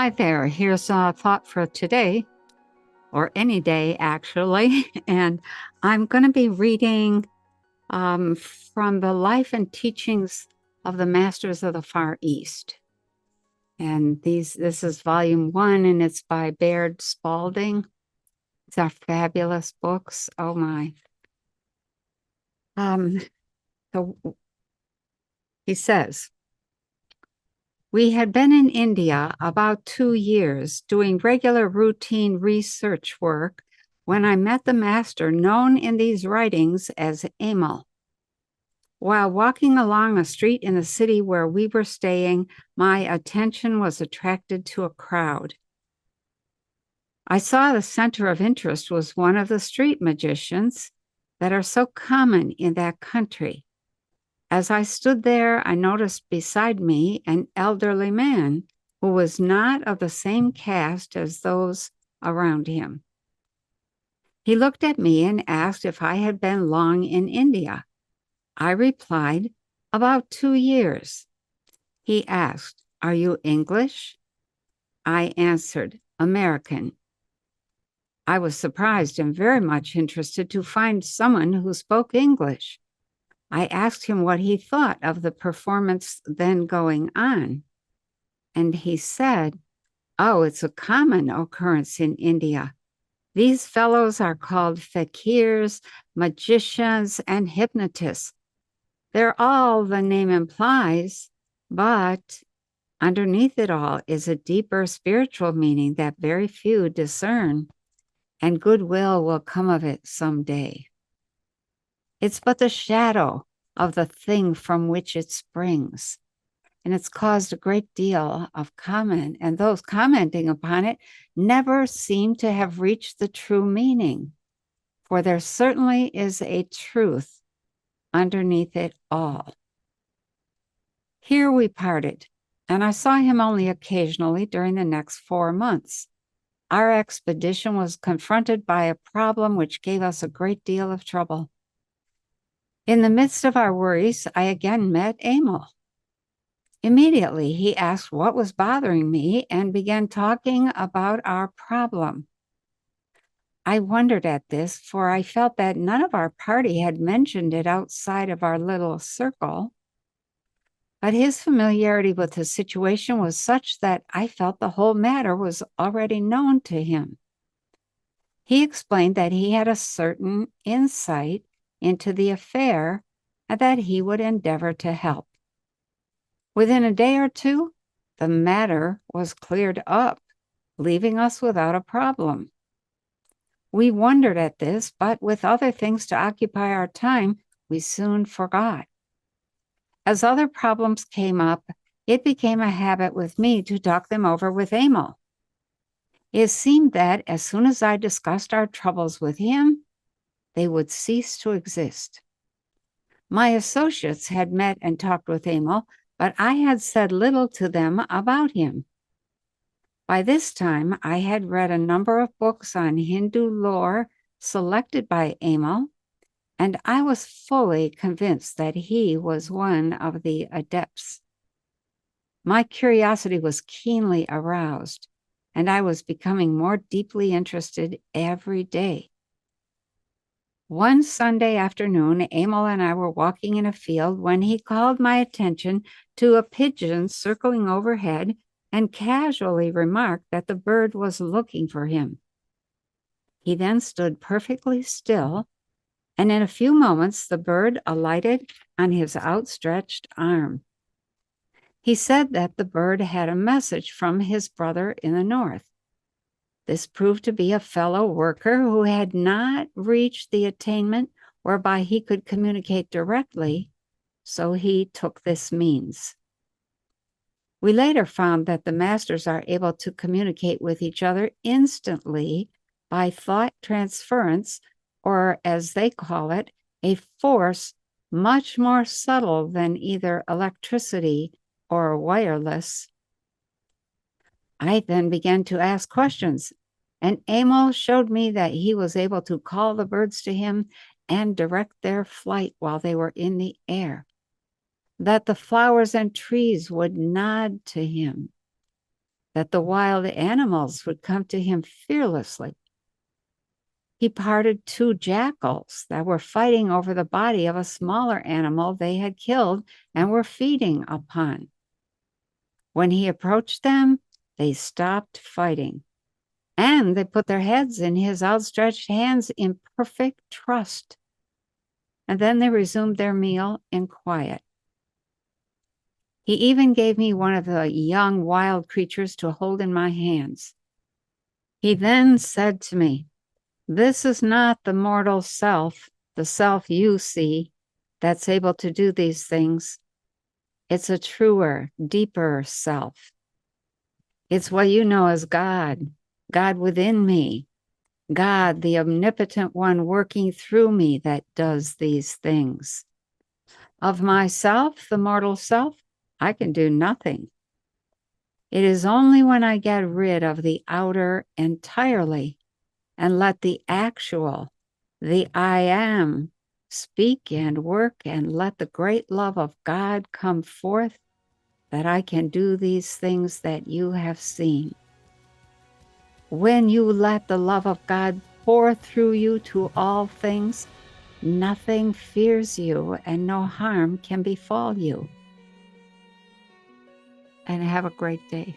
Hi there. Here's a thought for today, or any day actually. And I'm going to be reading from the life and teachings of the Masters of the Far East. And this is volume 1, and it's by Baird Spalding. These are fabulous books. Oh my. Um, so he says, we had been in India about 2 years doing regular routine research work when I met the master known in these writings as Emil. While walking along a street in the city where we were staying, my attention was attracted to a crowd. I saw the center of interest was one of the street magicians that are so common in that country. As I stood there, I noticed beside me an elderly man who was not of the same caste as those around him. He looked at me and asked if I had been long in India. I replied, about 2 years. He asked, are you English? I answered, American. I was surprised and very much interested to find someone who spoke English. I asked him what he thought of the performance then going on. And he said, oh, it's a common occurrence in India. These fellows are called fakirs, magicians, and hypnotists. They're all the name implies, but underneath it all is a deeper spiritual meaning that very few discern, and goodwill will come of it someday. It's but the shadow of the thing from which it springs. And it's caused a great deal of comment, and those commenting upon it never seem to have reached the true meaning, for there certainly is a truth underneath it all. Here we parted, and I saw him only occasionally during the next 4 months. Our expedition was confronted by a problem which gave us a great deal of trouble. In the midst of our worries, I again met Emil. Immediately, he asked what was bothering me and began talking about our problem. I wondered at this, for I felt that none of our party had mentioned it outside of our little circle. But his familiarity with the situation was such that I felt the whole matter was already known to him. He explained that he had a certain insight into the affair and that he would endeavor to help. Within a day or two, the matter was cleared up, leaving us without a problem. We wondered at this, but with other things to occupy our time, we soon forgot. As other problems came up, it became a habit with me to talk them over with Emil. It seemed that as soon as I discussed our troubles with him, they would cease to exist. My associates had met and talked with Emil, but I had said little to them about him. By this time, I had read a number of books on Hindu lore selected by Emil, and I was fully convinced that he was one of the adepts. My curiosity was keenly aroused, and I was becoming more deeply interested every day. One Sunday afternoon, Emil and I were walking in a field when he called my attention to a pigeon circling overhead and casually remarked that the bird was looking for him. He then stood perfectly still, and in a few moments the bird alighted on his outstretched arm. He said that the bird had a message from his brother in the north. This proved to be a fellow worker who had not reached the attainment whereby he could communicate directly, so he took this means. We later found that the masters are able to communicate with each other instantly by thought transference, or as they call it, a force much more subtle than either electricity or wireless. I then began to ask questions, and Emil showed me that he was able to call the birds to him and direct their flight while they were in the air, that the flowers and trees would nod to him, that the wild animals would come to him fearlessly. He parted two jackals that were fighting over the body of a smaller animal they had killed and were feeding upon. When he approached them, they stopped fighting, and they put their heads in his outstretched hands in perfect trust. And then they resumed their meal in quiet. He even gave me one of the young wild creatures to hold in my hands. He then said to me, "This is not the mortal self, the self you see, that's able to do these things. It's a truer, deeper self. It's what you know as God, God within me, God, the omnipotent one working through me that does these things. Of myself, the mortal self, I can do nothing. It is only when I get rid of the outer entirely and let the actual, the I am, speak and work and let the great love of God come forth that I can do these things that you have seen. When you let the love of God pour through you to all things, nothing fears you and no harm can befall you." And have a great day.